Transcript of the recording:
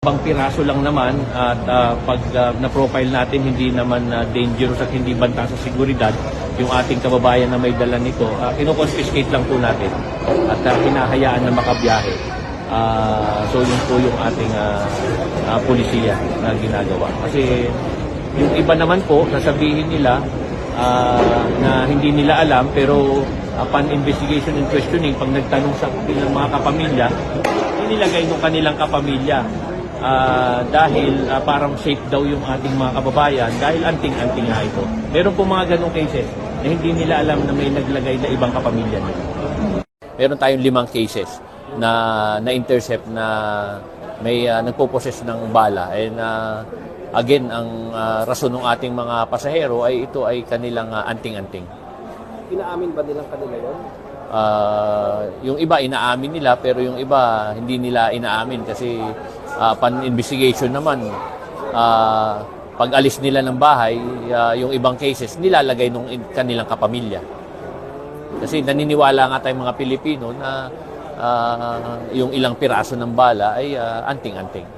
Pang piraso lang naman at pag na-profile natin hindi naman dangerous at hindi banta sa seguridad yung ating kababayan na may dala nito, kino-confiscate lang po natin at hinahayaan na makabiyahe. So yun po yung ating pulisiya na ginagawa. Kasi yung iba naman po, sasabihin nila na hindi nila alam, pero upon investigation and questioning, pag nagtanong sa kanilang mga kapamilya, inilagay ng kanilang kapamilya dahil parang safe daw yung ating mga kababayan dahil anting-anting nga ito. Meron po mga ganong cases na hindi nila alam na may naglagay na ibang kapamilya nila. Meron tayong 5 cases na intercept na may nagpo-possess ng bala. And again, ang rason ng ating mga pasahero ay ito ay kanilang anting-anting. Inaamin ba nilang kanila yun? Yung iba inaamin nila pero yung iba hindi nila inaamin kasi pan-investigation naman pag alis nila ng bahay, yung ibang cases nilalagay nung kanilang kapamilya. Kasi naniniwala nga tayong mga Pilipino na yung ilang piraso ng bala ay anting-anting.